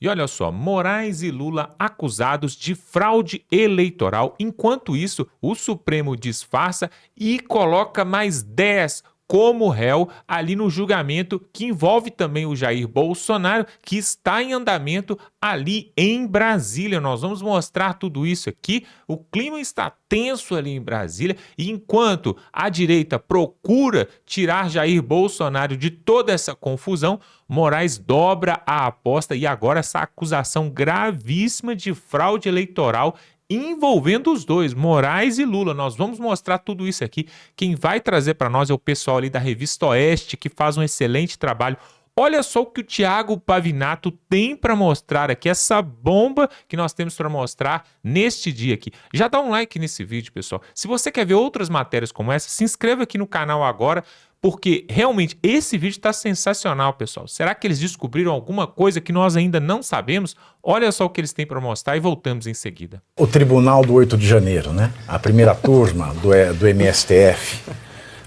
E olha só, Moraes e Lula acusados de fraude eleitoral. Enquanto isso, o Supremo disfarça e coloca mais 10 como réu ali no julgamento que envolve também o Jair Bolsonaro, que está em andamento ali em Brasília. Nós vamos mostrar tudo isso aqui. O clima está tenso ali em Brasília, e enquanto a direita procura tirar Jair Bolsonaro de toda essa confusão, Moraes dobra a aposta e agora essa acusação gravíssima de fraude eleitoral envolvendo os dois, Moraes e Lula. Nós vamos mostrar tudo isso aqui. Quem vai trazer para nós é o pessoal ali da Revista Oeste, que faz um excelente trabalho. Olha só o que o Thiago Pavinato tem para mostrar aqui, essa bomba que nós temos para mostrar neste dia aqui. Já dá um like nesse vídeo, pessoal. Se você quer ver outras matérias como essa, se inscreva aqui no canal agora, porque realmente esse vídeo está sensacional, pessoal. Será que eles descobriram alguma coisa que nós ainda não sabemos? Olha só o que eles têm para mostrar e voltamos em seguida. O Tribunal do 8 de Janeiro, né? A primeira turma do MSTF,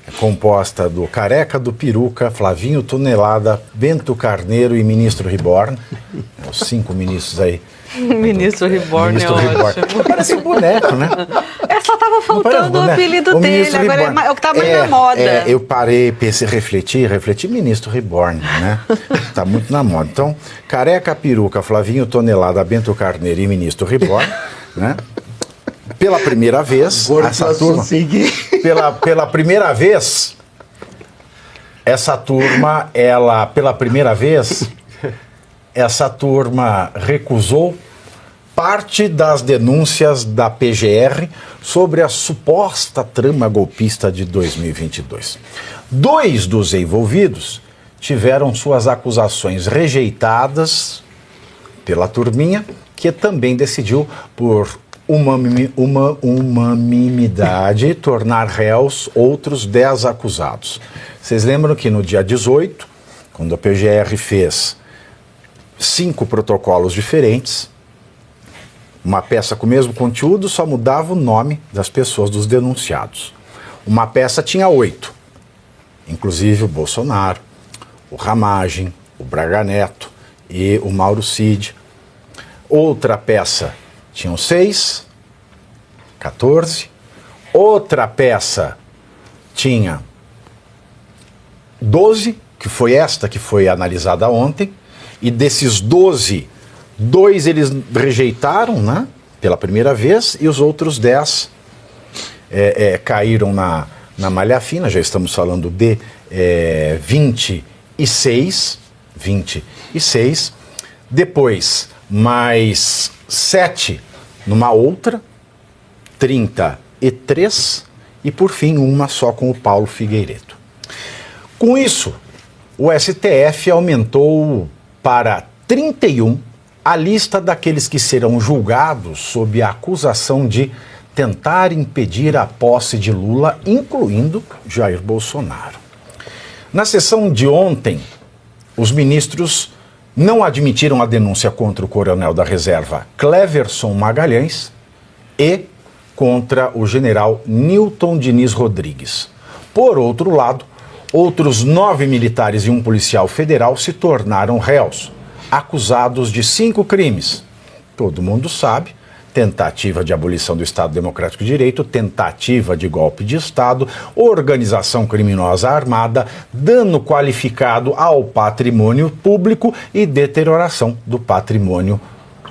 é composta do Careca, do Peruca, Flavinho Tonelada, Bento Carneiro e Ministro Reborn. Os 5 ministros aí. Ministro Reborn é ótimo. Parece um boneco, né? Só estava faltando o apelido dele, agora é o que está mais na moda. Eu parei, pensei, refleti, Ministro Reborn, né? Tá muito na moda. Então, Careca, Peruca, Flavinho Tonelada, Bento Carneiro e Ministro Reborn, né? Pela primeira vez, essa turma, pela primeira vez, essa turma, essa turma recusou parte das denúncias da PGR sobre a suposta trama golpista de 2022. 2 dos envolvidos tiveram suas acusações rejeitadas pela turminha, que também decidiu por unanimidade tornar réus outros 10 acusados. Vocês lembram que no dia 18, quando a PGR fez 5 protocolos diferentes, uma peça com o mesmo conteúdo, só mudava o nome das pessoas, dos denunciados. Uma peça tinha 8, inclusive o Bolsonaro, o Ramagem, o Braga Neto e o Mauro Cid. Outra peça tinham 6, 14. Outra peça tinha 12, que foi esta que foi analisada ontem, e desses 12, 2 eles rejeitaram, né, pela primeira vez, e os outros 10 caíram na malha fina. Já estamos falando de 26. Depois, mais 7 numa outra, 33, e por fim uma só com o Paulo Figueiredo. Com isso, o STF aumentou para 31 a lista daqueles que serão julgados sob a acusação de tentar impedir a posse de Lula, incluindo Jair Bolsonaro. Na sessão de ontem, os ministros não admitiram a denúncia contra o coronel da reserva Cleverson Magalhães e contra o general Newton Diniz Rodrigues. Por outro lado, outros 9 militares e um policial federal se tornaram réus, acusados de 5 crimes. Todo mundo sabe: tentativa de abolição do Estado Democrático de Direito, tentativa de golpe de Estado, organização criminosa armada, dano qualificado ao patrimônio público e deterioração do patrimônio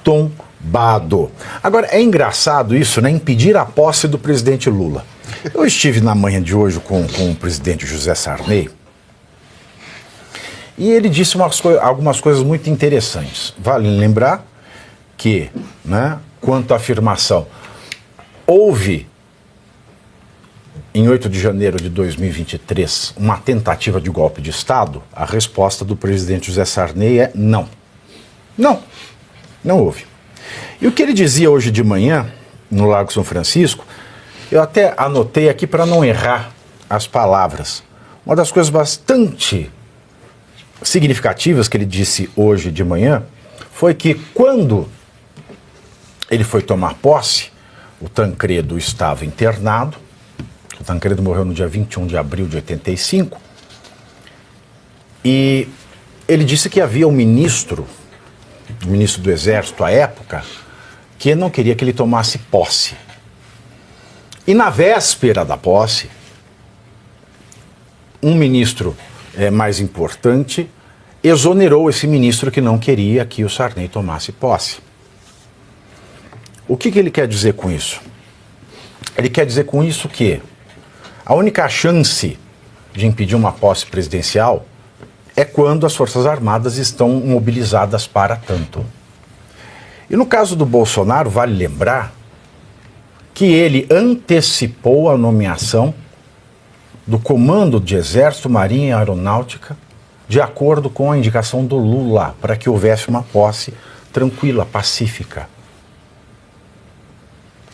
tombado. Agora, é engraçado isso, né? Impedir a posse do presidente Lula. Eu estive na manhã de hoje com o presidente José Sarney, e ele disse algumas coisas muito interessantes. Vale lembrar que, né, quanto à afirmação, houve, em 8 de janeiro de 2023, uma tentativa de golpe de Estado. A resposta do presidente José Sarney é não. Não houve. E o que ele dizia hoje de manhã, no Lago São Francisco, eu até anotei aqui para não errar as palavras. Uma das coisas bastante significativas que ele disse hoje de manhã foi que, quando ele foi tomar posse, o Tancredo estava internado. O Tancredo morreu no dia 21 de abril de 85. E ele disse que havia um ministro ministro do Exército à época, que não queria que ele tomasse posse. E na véspera da posse, um ministro mais importante exonerou esse ministro que não queria que o Sarney tomasse posse. O que ele quer dizer com isso? Ele quer dizer com isso que a única chance de impedir uma posse presidencial é quando as Forças Armadas estão mobilizadas para tanto. E no caso do Bolsonaro, vale lembrar que ele antecipou a nomeação do Comando de Exército, Marinha e Aeronáutica de acordo com a indicação do Lula, para que houvesse uma posse tranquila, pacífica.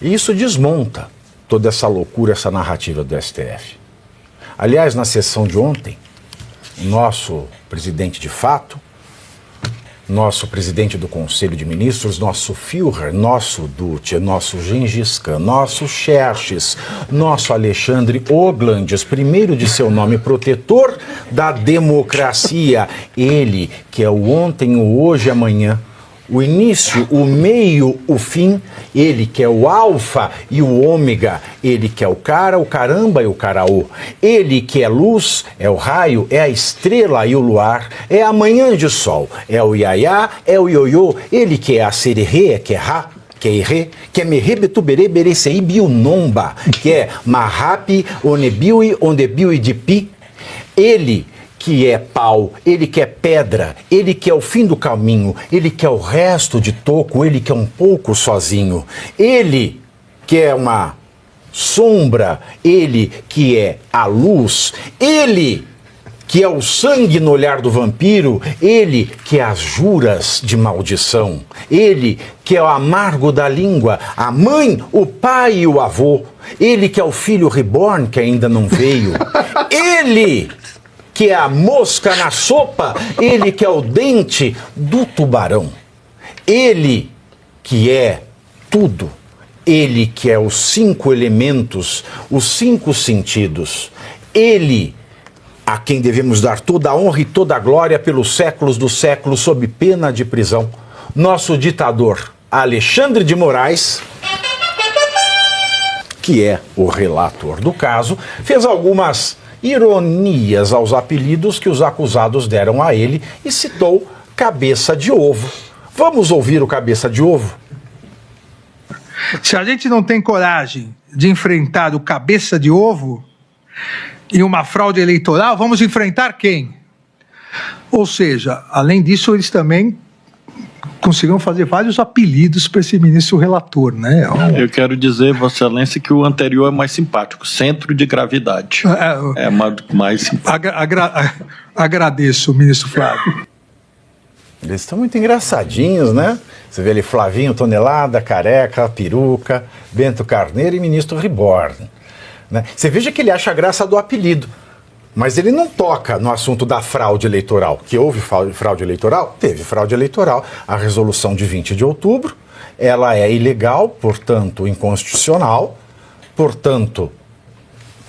E isso desmonta toda essa loucura, essa narrativa do STF. Aliás, na sessão de ontem, o nosso presidente de fato, nosso presidente do Conselho de Ministros, nosso Führer, nosso Duce, nosso Gengis Khan, nosso Xerxes, nosso Alexandre Oglandes, primeiro de seu nome, protetor da democracia, ele que é o ontem, o hoje e amanhã, o início, o meio, o fim, ele que é o alfa e o ômega, ele que é o cara, o caramba e o caraô, ele que é luz, é o raio, é a estrela e o luar, é a manhã de sol, é o iaiá, é o ioiô, ele que é a sererê, que é ra, que é errê, que é merê, betuberê, berecei, bionomba, que é marrapi, onebiui, ondebiui de pi, ele que é pau, ele que é pedra, ele que é o fim do caminho, ele que é o resto de toco, ele que é um pouco sozinho, ele que é uma sombra, ele que é a luz, ele que é o sangue no olhar do vampiro, ele que é as juras de maldição, ele que é o amargo da língua, a mãe, o pai e o avô, ele que é o filho reborn que ainda não veio, ele que é a mosca na sopa, ele que é o dente do tubarão, ele que é tudo, ele que é os 5 elementos, os 5 sentidos, ele a quem devemos dar toda a honra e toda a glória pelos séculos dos séculos sob pena de prisão, nosso ditador Alexandre de Moraes, que é o relator do caso, fez algumas ironias aos apelidos que os acusados deram a ele e citou Cabeça de Ovo. Vamos ouvir o Cabeça de Ovo? Se a gente não tem coragem de enfrentar o Cabeça de Ovo e uma fraude eleitoral, vamos enfrentar quem? Ou seja, além disso, eles também conseguiram fazer vários apelidos para esse ministro relator, né? Eu quero dizer, Vossa Excelência, que o anterior é mais simpático, centro de gravidade. É mais simpático. Agradeço, ministro Flávio. Eles estão muito engraçadinhos, né? Você vê ali Flavinho Tonelada, Careca, Peruca, Bento Carneiro e ministro Reborn. Né? Você veja que ele acha a graça do apelido, mas ele não toca no assunto da fraude eleitoral. Que houve fraude eleitoral? Teve fraude eleitoral. A resolução de 20 de outubro, ela é ilegal, portanto inconstitucional, portanto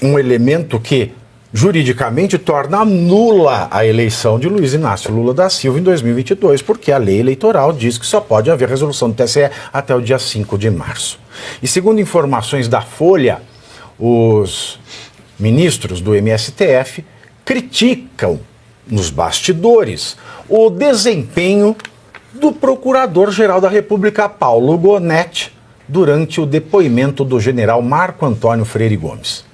um elemento que juridicamente torna nula a eleição de Luiz Inácio Lula da Silva em 2022, porque a lei eleitoral diz que só pode haver resolução do TSE até o dia 5 de março. E segundo informações da Folha, os ministros do MSTF criticam nos bastidores o desempenho do Procurador-Geral da República, Paulo Gonetti, durante o depoimento do general Marco Antônio Freire Gomes,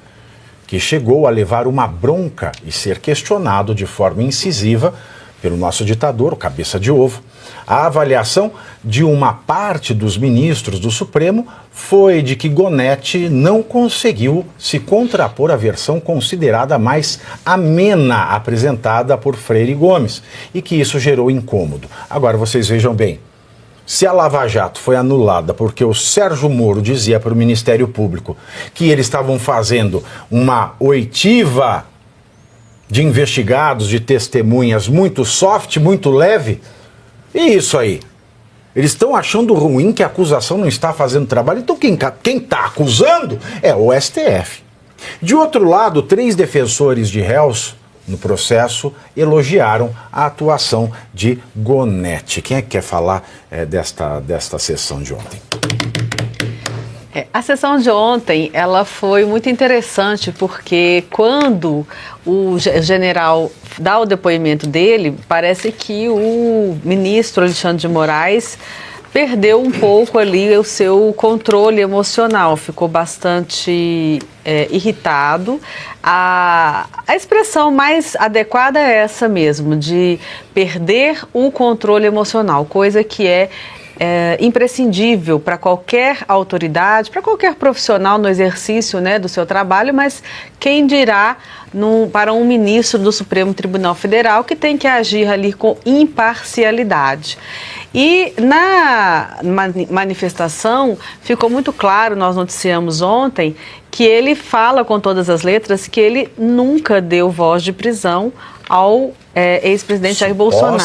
que chegou a levar uma bronca e ser questionado de forma incisiva pelo nosso ditador, o Cabeça de Ovo. A avaliação de uma parte dos ministros do Supremo foi de que Gonetti não conseguiu se contrapor à versão considerada mais amena apresentada por Freire Gomes e que isso gerou incômodo. Agora vocês vejam bem, se a Lava Jato foi anulada porque o Sérgio Moro dizia para o Ministério Público que eles estavam fazendo uma oitiva de investigados, de testemunhas muito soft, muito leve, e isso aí? Eles estão achando ruim que a acusação não está fazendo trabalho, então quem está acusando é o STF. De outro lado, 3 defensores de réus no processo, elogiaram a atuação de Gonete. Quem é que quer falar desta sessão de ontem? A sessão de ontem, ela foi muito interessante porque quando o general dá o depoimento dele, parece que o ministro Alexandre de Moraes perdeu um pouco ali o seu controle emocional, ficou bastante irritado. A expressão mais adequada é essa mesmo, de perder o controle emocional, coisa que é imprescindível para qualquer autoridade, para qualquer profissional no exercício, né, do seu trabalho, mas quem dirá para um ministro do Supremo Tribunal Federal que tem que agir ali com imparcialidade. E na manifestação ficou muito claro, nós noticiamos ontem, que ele fala com todas as letras que ele nunca deu voz de prisão ao ex-presidente Jair Bolsonaro.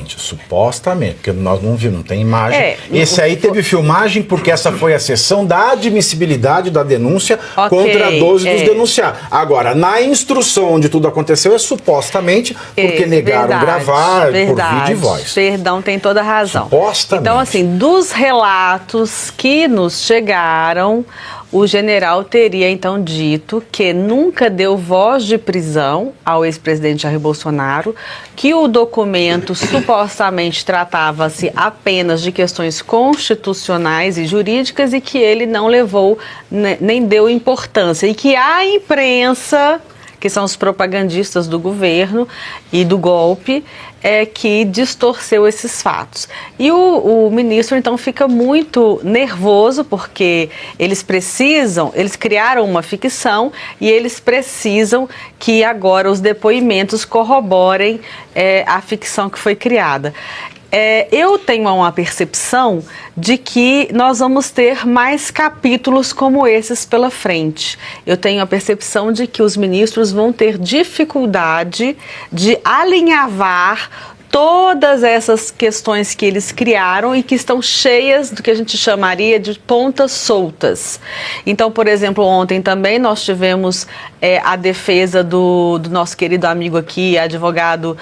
Supostamente, porque nós não vimos, não tem imagem. Esse aí teve filmagem porque essa foi a sessão da admissibilidade da denúncia contra 12 dos denunciados. Agora, na instrução onde tudo aconteceu é supostamente porque negaram gravar por vídeo e voz. Perdão, tem toda a razão. Supostamente. Então, assim, dos relatos que nos chegaram, o general teria, então, dito que nunca deu voz de prisão ao ex-presidente Jair Bolsonaro, que o documento supostamente tratava-se apenas de questões constitucionais e jurídicas e que ele não levou, nem deu importância. E que a imprensa, que são os propagandistas do governo e do golpe, que distorceu esses fatos. E o ministro, então, fica muito nervoso porque eles criaram uma ficção e eles precisam que agora os depoimentos corroborem a ficção que foi criada. Eu tenho uma percepção de que nós vamos ter mais capítulos como esses pela frente. Eu tenho a percepção de que os ministros vão ter dificuldade de alinhavar todas essas questões que eles criaram e que estão cheias do que a gente chamaria de pontas soltas. Então, por exemplo, ontem também nós tivemos a defesa do nosso querido amigo aqui, advogado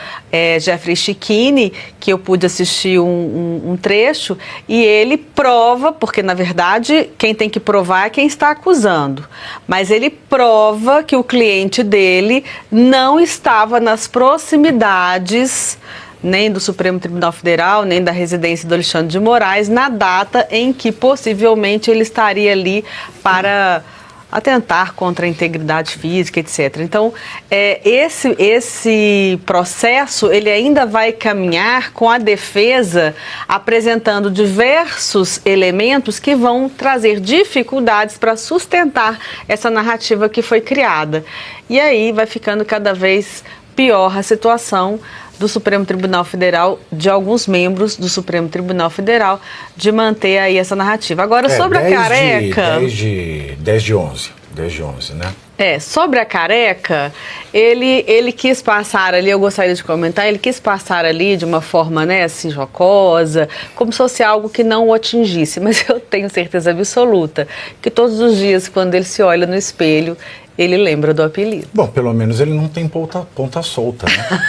Jeffrey Schichini, que eu pude assistir um trecho, e ele prova, porque na verdade quem tem que provar é quem está acusando, mas ele prova que o cliente dele não estava nas proximidades nem do Supremo Tribunal Federal, nem da residência do Alexandre de Moraes, na data em que possivelmente ele estaria ali para atentar contra a integridade física, etc. Então, esse processo, ele ainda vai caminhar com a defesa apresentando diversos elementos que vão trazer dificuldades para sustentar essa narrativa que foi criada. E aí vai ficando cada vez pior a situação do Supremo Tribunal Federal, de alguns membros do Supremo Tribunal Federal, de manter aí essa narrativa. Agora, sobre a careca... 10 de 11, né? Sobre a careca, ele quis passar ali, eu gostaria de comentar, ele quis passar ali de uma forma, né, assim, jocosa, como se fosse algo que não o atingisse, mas eu tenho certeza absoluta que todos os dias, quando ele se olha no espelho, ele lembra do apelido. Bom, pelo menos ele não tem ponta solta, né?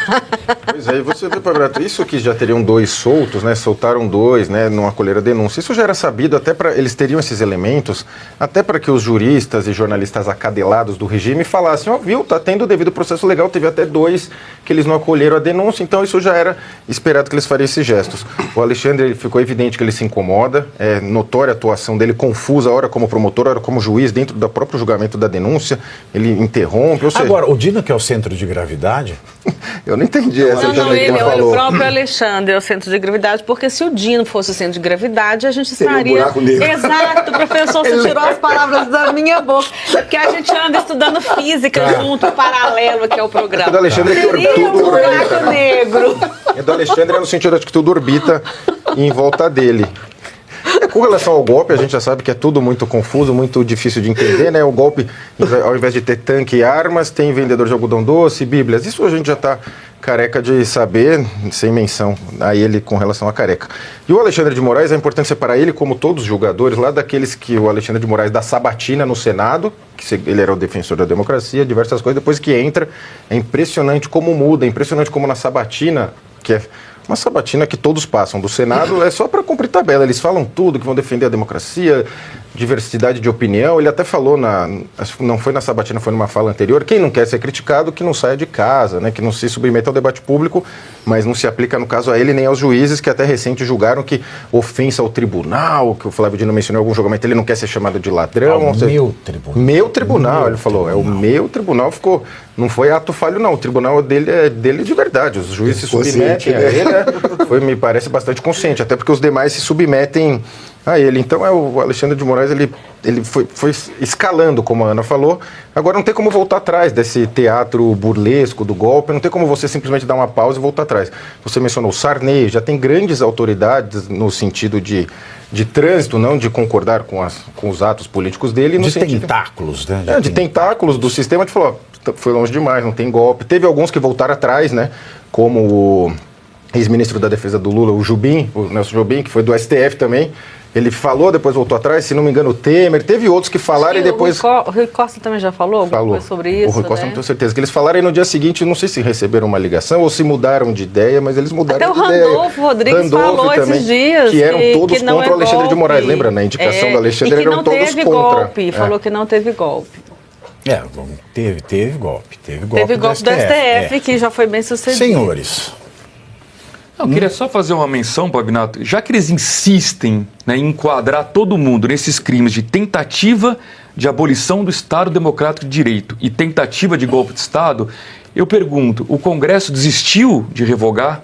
Pois é, e você vê, Pavinato, isso que já teriam 2 soltos, né? Soltaram 2, né? Não acolheram a denúncia. Isso já era sabido, até para eles teriam esses elementos, até para que os juristas e jornalistas acadelados do regime falassem, viu, tá tendo devido processo legal, teve até 2 que eles não acolheram a denúncia, então isso já era esperado que eles fariam esses gestos. O Alexandre, ficou evidente que ele se incomoda, é notória a atuação dele, confusa, ora como promotor, ora como juiz, dentro do próprio julgamento da denúncia, ele interrompe, ou seja... Agora, o Dino que é o centro de gravidade? Eu não entendi essa também que ele falou. O próprio Alexandre é o centro de gravidade, porque se o Dino fosse o centro de gravidade, a gente estaria... Um buraco negro. Exato, professor, você tirou as palavras da minha boca, porque a gente anda estudando física junto, paralelo, que é o programa. O do Alexandre é que tudo um buraco negro. O do Alexandre é no sentido de que tudo orbita em volta dele. Com relação ao golpe, a gente já sabe que é tudo muito confuso, muito difícil de entender, né? O golpe, ao invés de ter tanque e armas, tem vendedor de algodão doce, bíblias. Isso a gente já está careca de saber, sem menção a ele com relação à careca. E o Alexandre de Moraes, é importante separar ele, como todos os julgadores, lá daqueles que o Alexandre de Moraes dá sabatina no Senado, que ele era o defensor da democracia, diversas coisas. Depois que entra, é impressionante como muda, é impressionante como na sabatina, que é uma sabatina que todos passam do Senado, é só para cumprir tabela. Eles falam tudo, que vão defender a democracia, diversidade de opinião. Ele até falou, não foi na sabatina, foi numa fala anterior, quem não quer ser criticado, que não saia de casa, né, que não se submeta ao debate público, mas não se aplica, no caso, a ele nem aos juízes, que até recente julgaram que ofensa ao tribunal, que o Flávio Dino mencionou em algum julgamento, ele não quer ser chamado de ladrão. Meu tribunal. Meu tribunal, ele falou, é o meu tribunal, ficou, não foi ato falho não, o tribunal dele é dele de verdade, os juízes se submetem a ele, me parece bastante consciente, até porque os demais se submetem a ele. Então o Alexandre de Moraes, ele foi escalando, como a Ana falou. Agora não tem como voltar atrás desse teatro burlesco do golpe, não tem como você simplesmente dar uma pausa e voltar atrás. Você mencionou o Sarney, já tem grandes autoridades no sentido de trânsito, não de concordar com os atos políticos dele. No sentido, tentáculos, né? De tentáculos do sistema, de falar, foi longe demais, não tem golpe. Teve alguns que voltaram atrás, né? Como o ex-ministro da Defesa do Lula, o Jubim, o Nelson Jubim, que foi do STF também. Ele falou, depois voltou atrás, se não me engano, o Temer. Teve outros que falaram e depois... O Rui Costa também já falou alguma coisa sobre isso, o Rui Costa, não tenho certeza. Que eles falaram e no dia seguinte, não sei se receberam uma ligação ou se mudaram de ideia, mas eles mudaram de ideia. Até o Randolfo Rodrigues falou também, esses dias que eram todos que não contra o Alexandre de Moraes. Lembra? Na indicação do Alexandre, eram todos contra. E que não teve golpe. Falou que não teve golpe. Teve golpe. Teve golpe do STF, que já foi bem sucedido. Senhores... Eu queria só fazer uma menção, Pavinato, já que eles insistem, né, em enquadrar todo mundo nesses crimes de tentativa de abolição do Estado Democrático de Direito e tentativa de golpe de Estado, eu pergunto, o Congresso desistiu de revogar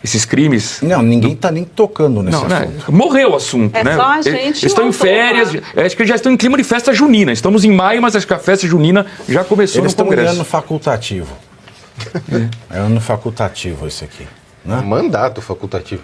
esses crimes? Não, ninguém está nem tocando nesse assunto. Né? Morreu o assunto, né? Só a gente eles estão em férias, acho que já estão em clima de festa junina. Estamos em maio, mas acho que a festa junina já começou no Congresso. Eles estão em ano facultativo. É ano facultativo esse aqui. Né? Mandato facultativo.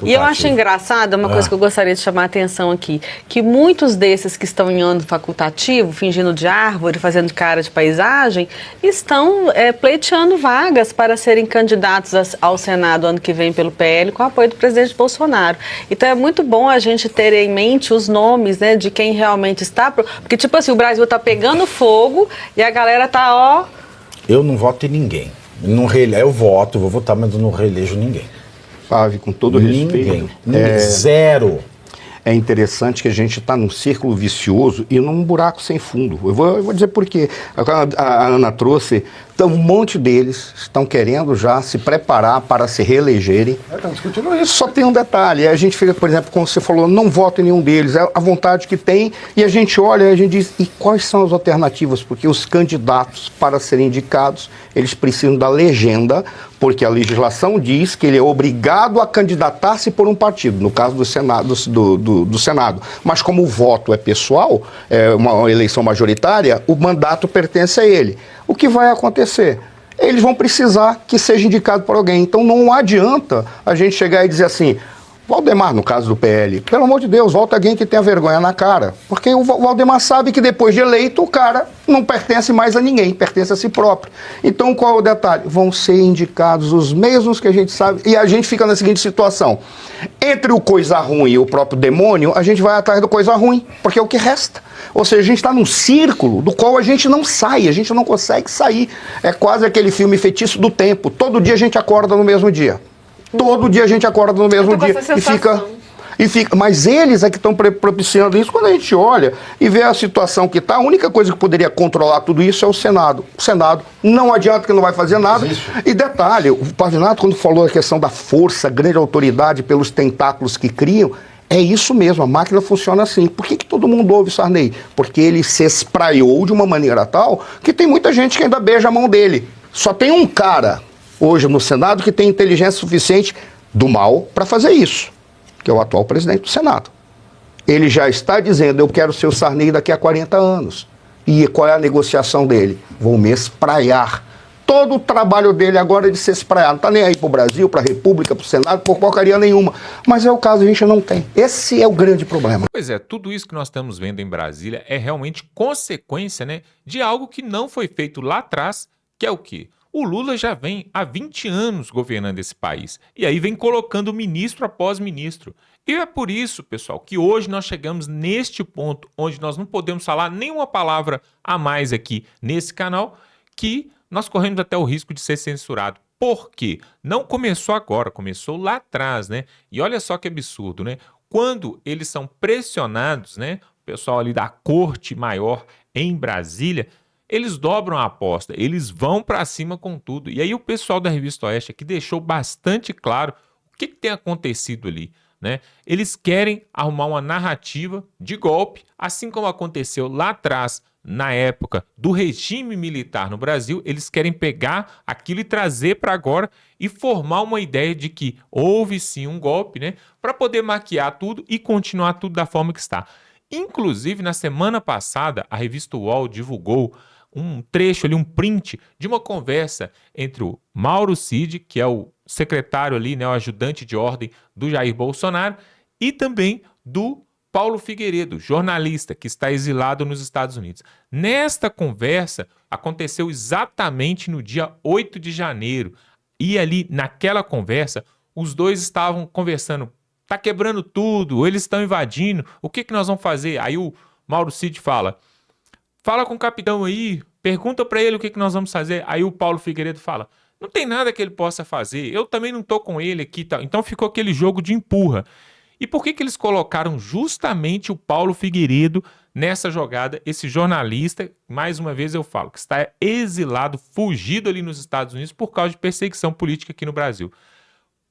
E eu acho engraçado, uma coisa que eu gostaria de chamar a atenção aqui, que muitos desses que estão em ano facultativo, fingindo de árvore, fazendo cara de paisagem, estão pleiteando vagas para serem candidatos ao Senado ano que vem pelo PL, com o apoio do presidente Bolsonaro. Então é muito bom a gente ter em mente os nomes, né, de quem realmente está... Porque, tipo assim, o Brasil está pegando fogo e a galera está, ó... Eu não voto em ninguém. Eu voto, vou votar, mas eu não reelejo ninguém. Fábio, com todo respeito, zero. É interessante que a gente está num círculo vicioso e num buraco sem fundo. Eu vou dizer por quê. A Ana trouxe, então, um monte deles estão querendo já se preparar para se reelegerem. Estão discutindo isso. Só tem um detalhe, a gente fica, por exemplo, como você falou, não vota em nenhum deles, é a vontade que tem, e a gente olha e a gente diz, e quais são as alternativas? Porque os candidatos, para serem indicados, eles precisam da legenda, porque a legislação diz que ele é obrigado a candidatar-se por um partido, no caso do Senado, do Senado. Mas como o voto é pessoal, é uma eleição majoritária, o mandato pertence a ele. O que vai acontecer? Eles vão precisar que seja indicado por alguém. Então não adianta a gente chegar e dizer assim, Valdemar, no caso do PL, pelo amor de Deus, volta alguém que tenha vergonha na cara. Porque o Valdemar sabe que depois de eleito o cara não pertence mais a ninguém, pertence a si próprio. Então qual é o detalhe? Vão ser indicados os mesmos que a gente sabe, e a gente fica na seguinte situação. Entre o coisa ruim e o próprio demônio, a gente vai atrás do coisa ruim, porque é o que resta. Ou seja, a gente está num círculo do qual a gente não sai, a gente não consegue sair. É quase aquele filme Feitiço do Tempo. Todo dia a gente acorda no mesmo dia. Todo dia a gente acorda no mesmo dia e fica. Mas eles é que estão propiciando isso. Quando a gente olha e vê a situação que está, a única coisa que poderia controlar tudo isso é o Senado. O Senado não adianta que não vai fazer nada. E detalhe, o Pavinato, quando falou a questão da força, grande autoridade pelos tentáculos que criam, é isso mesmo, a máquina funciona assim. Por que todo mundo ouve Sarney? Porque ele se espraiou de uma maneira tal que tem muita gente que ainda beija a mão dele. Só tem um cara hoje no Senado que tem inteligência suficiente do mal para fazer isso, que é o atual presidente do Senado. Ele já está dizendo, eu quero ser o Sarney daqui a 40 anos. E qual é a negociação dele? Vou me espraiar. Todo o trabalho dele agora é de se espraiar. Não está nem aí para o Brasil, para a República, para o Senado, por porcaria nenhuma. Mas é o caso, a gente não tem. Esse é o grande problema. Pois é, tudo isso que nós estamos vendo em Brasília é realmente consequência, né, de algo que não foi feito lá atrás, que é o quê? O Lula já vem há 20 anos governando esse país. E aí vem colocando ministro após ministro. E é por isso, pessoal, que hoje nós chegamos neste ponto onde nós não podemos falar nenhuma palavra a mais aqui nesse canal, que nós corremos até o risco de ser censurado. Por quê? Não começou agora, começou lá atrás, né? E olha só que absurdo, né? Quando eles são pressionados, né? O pessoal ali da corte maior em Brasília, eles dobram a aposta, eles vão para cima com tudo. E aí o pessoal da Revista Oeste aqui deixou bastante claro o que tem acontecido ali, né? Eles querem arrumar uma narrativa de golpe, assim como aconteceu lá atrás, na época do regime militar no Brasil. Eles querem pegar aquilo e trazer para agora e formar uma ideia de que houve sim um golpe, né? Para poder maquiar tudo e continuar tudo da forma que está. Inclusive, na semana passada, a revista UOL divulgou um trecho ali, um print de uma conversa entre o Mauro Cid, que é o secretário ali, né, o ajudante de ordem do Jair Bolsonaro, e também do Paulo Figueiredo, jornalista que está exilado nos Estados Unidos. Nesta conversa, aconteceu exatamente no dia 8 de janeiro. E ali, naquela conversa, os dois estavam conversando. Tá quebrando tudo, eles estão invadindo, o que nós vamos fazer? Aí o Mauro Cid fala com o capitão aí, pergunta para ele o que nós vamos fazer. Aí o Paulo Figueiredo fala, não tem nada que ele possa fazer, eu também não tô com ele aqui. Tá? Então ficou aquele jogo de empurra. E por que eles colocaram justamente o Paulo Figueiredo nessa jogada, esse jornalista, mais uma vez eu falo, que está exilado, fugido ali nos Estados Unidos por causa de perseguição política aqui no Brasil?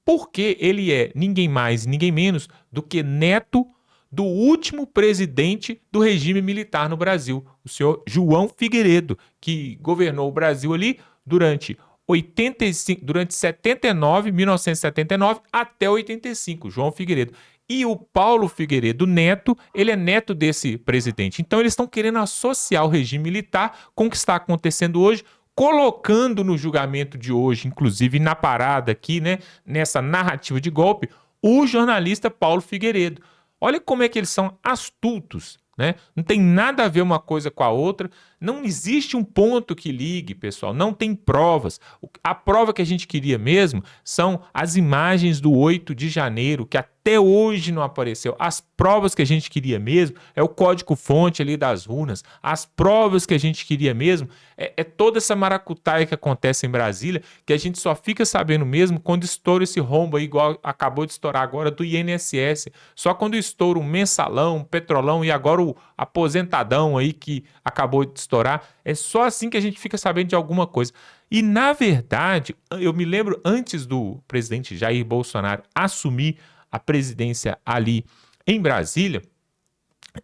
Porque ele é ninguém mais, ninguém menos do que neto do último presidente do regime militar no Brasil, o senhor João Figueiredo, que governou o Brasil ali durante 1979 até 85, João Figueiredo. E o Paulo Figueiredo Neto, ele é neto desse presidente. Então eles estão querendo associar o regime militar com o que está acontecendo hoje, colocando no julgamento de hoje, inclusive na parada aqui, né, nessa narrativa de golpe, o jornalista Paulo Figueiredo. Olha como é que eles são astutos, né? Não tem nada a ver uma coisa com a outra, não existe um ponto que ligue, pessoal, não tem provas. A prova que a gente queria mesmo são as imagens do 8 de janeiro, que até hoje não apareceu. As provas que a gente queria mesmo é o código-fonte ali das urnas. As provas que a gente queria mesmo é toda essa maracutaia que acontece em Brasília, que a gente só fica sabendo mesmo quando estoura esse rombo aí, igual acabou de estourar agora do INSS. Só quando estoura um mensalão, um petrolão e agora o aposentadão aí que acabou de estourar, é só assim que a gente fica sabendo de alguma coisa. E na verdade, eu me lembro antes do presidente Jair Bolsonaro assumir a presidência ali em Brasília,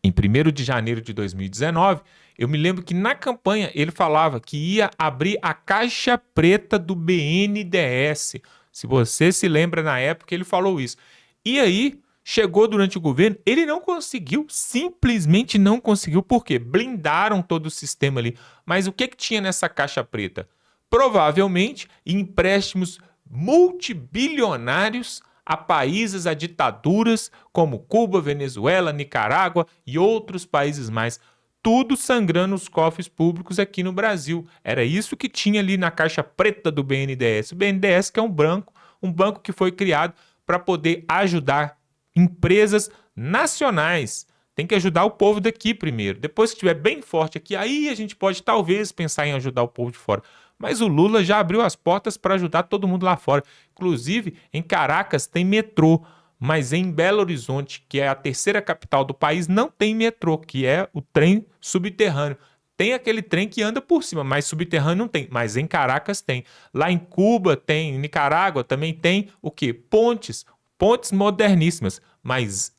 em 1º de janeiro de 2019, eu me lembro que na campanha ele falava que ia abrir a caixa preta do BNDES. Se você se lembra, na época ele falou isso. E aí, chegou durante o governo, ele não conseguiu, simplesmente não conseguiu. Por quê? Blindaram todo o sistema ali. Mas o que tinha nessa caixa preta? Provavelmente empréstimos multibilionários a países, a ditaduras como Cuba, Venezuela, Nicarágua e outros países mais. Tudo sangrando os cofres públicos aqui no Brasil. Era isso que tinha ali na caixa preta do BNDES. O BNDES que é um banco que foi criado para poder ajudar empresas nacionais. Tem que ajudar o povo daqui primeiro. Depois que estiver bem forte aqui, aí a gente pode talvez pensar em ajudar o povo de fora. Mas o Lula já abriu as portas para ajudar todo mundo lá fora. Inclusive, em Caracas tem metrô, mas em Belo Horizonte, que é a terceira capital do país, não tem metrô, que é o trem subterrâneo. Tem aquele trem que anda por cima, mas subterrâneo não tem. Mas em Caracas tem. Lá em Cuba tem, em Nicarágua também tem o quê? Pontes moderníssimas. Mas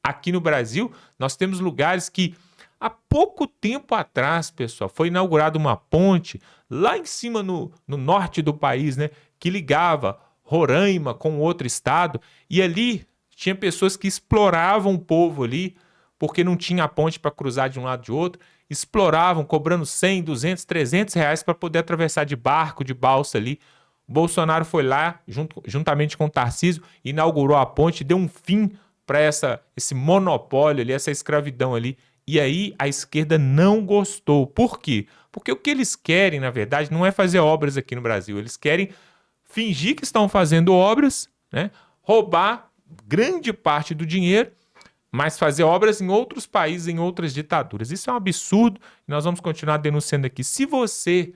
aqui no Brasil, nós temos lugares que há pouco tempo atrás, pessoal, foi inaugurada uma ponte lá em cima no norte do país, né, que ligava Roraima com outro estado, e ali tinha pessoas que exploravam o povo ali, porque não tinha a ponte para cruzar de um lado de outro, exploravam, cobrando 100, 200, 300 reais para poder atravessar de barco, de balsa ali. O Bolsonaro foi lá, juntamente com o Tarcísio, inaugurou a ponte, deu um fim para esse monopólio ali, essa escravidão ali. E aí a esquerda não gostou. Por quê? Porque o que eles querem, na verdade, não é fazer obras aqui no Brasil. Eles querem fingir que estão fazendo obras, né? Roubar grande parte do dinheiro, mas fazer obras em outros países, em outras ditaduras. Isso é um absurdo e nós vamos continuar denunciando aqui. Se você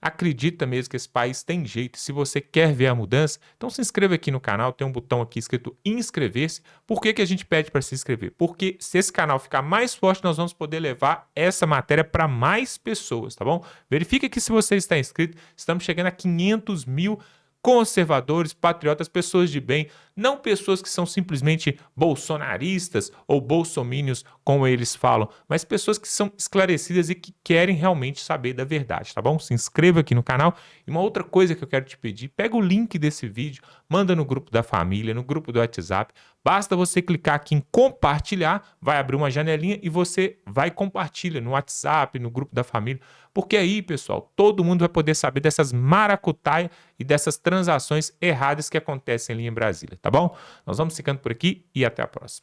acredita mesmo que esse país tem jeito, se você quer ver a mudança, então se inscreva aqui no canal, tem um botão aqui escrito inscrever-se. Por que a gente pede para se inscrever? Porque se esse canal ficar mais forte, nós vamos poder levar essa matéria para mais pessoas, tá bom? Verifique que se você está inscrito, estamos chegando a 500 mil conservadores, patriotas, pessoas de bem, não pessoas que são simplesmente bolsonaristas ou bolsomínios, como eles falam, mas pessoas que são esclarecidas e que querem realmente saber da verdade, tá bom? Se inscreva aqui no canal. E uma outra coisa que eu quero te pedir, pega o link desse vídeo, manda no grupo da família, no grupo do WhatsApp, basta você clicar aqui em compartilhar, vai abrir uma janelinha e você vai compartilhar no WhatsApp, no grupo da família, porque aí, pessoal, todo mundo vai poder saber dessas maracutaias e dessas transações erradas que acontecem ali em Brasília, tá bom? Nós vamos ficando por aqui e até a próxima.